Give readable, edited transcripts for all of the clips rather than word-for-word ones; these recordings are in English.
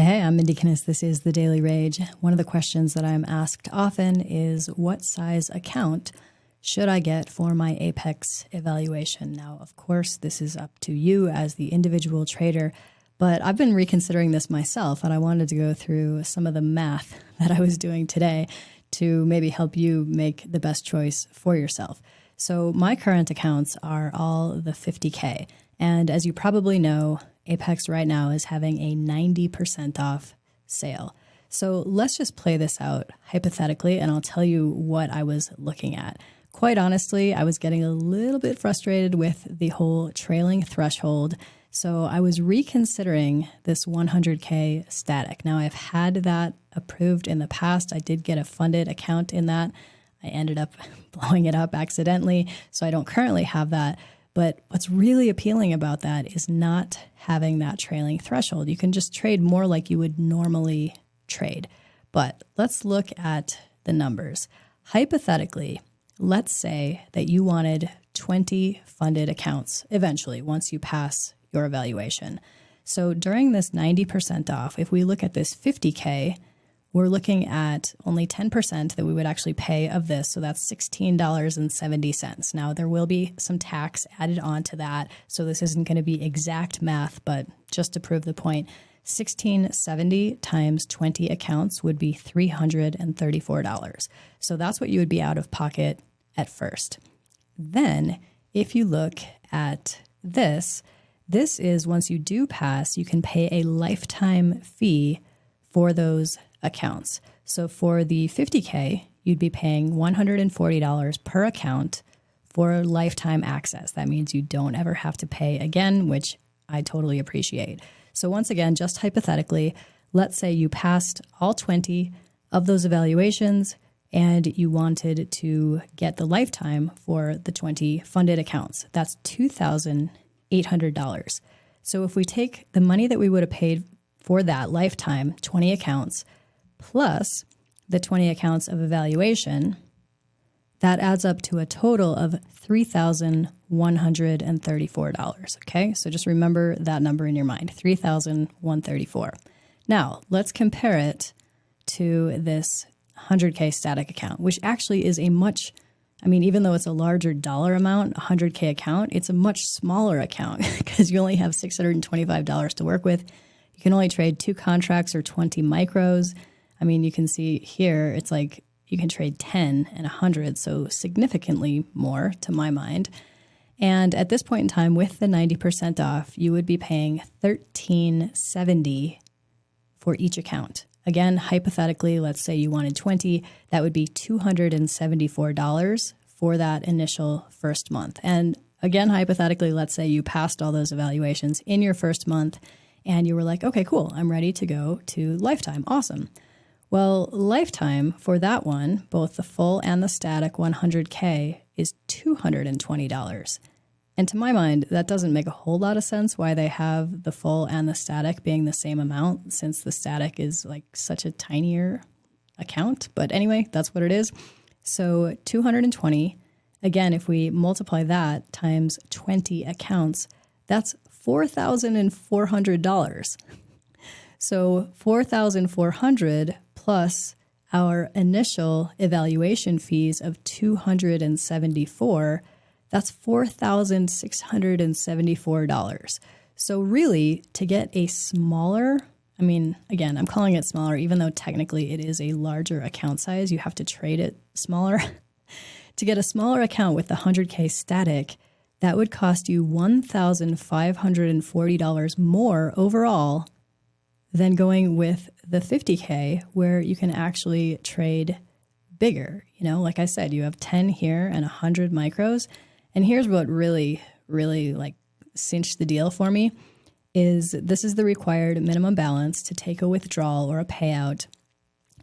Hey, I'm Mindy Kinnis. This is The Daily Rage. One of the questions that I'm asked often is, what size account should I get for my Apex evaluation? Now, of course, this is up to you as the individual trader, but I've been reconsidering this myself, and I wanted to go through some of the math that I was doing today to maybe help you make the best choice for yourself. So my current accounts are all the 50K. And as you probably know, Apex right now is having a 90% off sale. So let's just play this out hypothetically, and I'll tell you what I was looking at. Quite honestly, I was getting a little bit frustrated with the whole trailing threshold. So I was reconsidering this 100K static. Now, I've had that approved in the past. I did get a funded account in that. I ended up blowing it up accidentally, so I don't currently have that. But what's really appealing about that is not having that trailing threshold. You can just trade more like you would normally trade. But let's look at the numbers. Hypothetically, let's say that you wanted 20 funded accounts eventually once you pass your evaluation. So during this 90% off, if we look at this 50K, we're looking at only 10% that we would actually pay of this. So that's $16.70. Now, there will be some tax added on to that. So this isn't going to be exact math, but just to prove the point, $16.70 times 20 accounts would be $334. So that's what you would be out of pocket at first. Then, if you look at this is once you do pass, you can pay a lifetime fee for those accounts. So for the 50K, you'd be paying $140 per account for lifetime access. That means you don't ever have to pay again, which I totally appreciate. So once again, just hypothetically, let's say you passed all 20 of those evaluations and you wanted to get the lifetime for the 20 funded accounts. That's $2,800. So if we take the money that we would have paid for that lifetime, 20 accounts, plus the 20 accounts of evaluation, that adds up to a total of $3,134. Okay, so just remember that number in your mind, $3,134. Now, let's compare it to this 100K static account, which actually is a much, even though it's a larger dollar amount, 100K account, it's a much smaller account because you only have $625 to work with. You can only trade 2 contracts or 20 micros. You can see here, it's like you can trade 10 and 100, so significantly more to my mind. And at this point in time, with the 90% off, you would be paying $13.70 for each account. Again, hypothetically, let's say you wanted 20, that would be $274 for that initial first month. And again, hypothetically, let's say you passed all those evaluations in your first month and you were like, okay, cool, I'm ready to go to lifetime. Awesome. Well, lifetime for that one, both the full and the static 100K, is $220. And to my mind, that doesn't make a whole lot of sense why they have the full and the static being the same amount, since the static is like such a tinier account. But anyway, that's what it is. So 220, again, if we multiply that times 20 accounts, that's $4,400. So $4,400 plus our initial evaluation fees of $274, that's $4,674. So really, to get a smaller, again, I'm calling it smaller, even though technically it is a larger account size, you have to trade it smaller. To get a smaller account with the 100K static, that would cost you $1,540 more overall than going with the 50K, where you can actually trade bigger. Like I said, you have 10 here and 100 micros. And here's what really, really cinched the deal for me is this is the required minimum balance to take a withdrawal or a payout.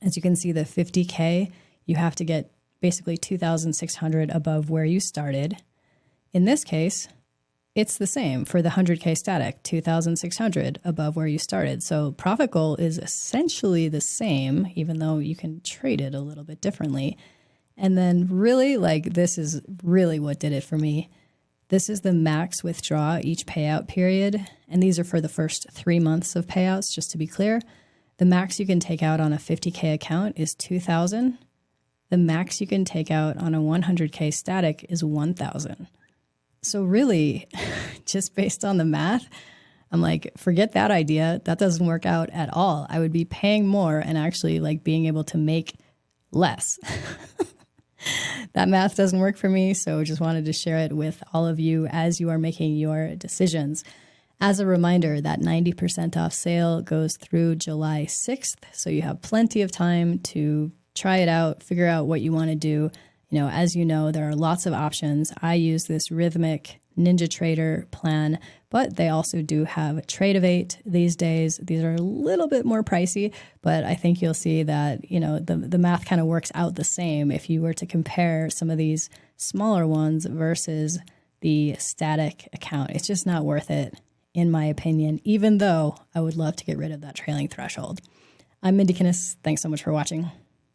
As you can see, the 50K, you have to get basically 2,600 above where you started. In this case, it's the same for the 100K static, 2,600 above where you started. So profit goal is essentially the same, even though you can trade it a little bit differently. And then really, this is really what did it for me. This is the max withdraw each payout period. And these are for the first 3 months of payouts, just to be clear. The max you can take out on a 50K account is 2,000. The max you can take out on a 100K static is 1,000. So really, just based on the math, I'm like, forget that idea. That doesn't work out at all. I would be paying more and actually like being able to make less. That math doesn't work for me. So just wanted to share it with all of you as you are making your decisions. As a reminder, that 90% off sale goes through July 6th. So you have plenty of time to try it out, figure out what you want to do. You know, as you know, there are lots of options. I use this Rhythmic NinjaTrader plan, but they also do have Tradeovate these days. These are a little bit more pricey, but I think you'll see that, you know, the math kind of works out the same if you were to compare some of these smaller ones versus the static account. It's just not worth it, in my opinion, even though I would love to get rid of that trailing threshold. I'm Mindy Kinnis. Thanks so much for watching.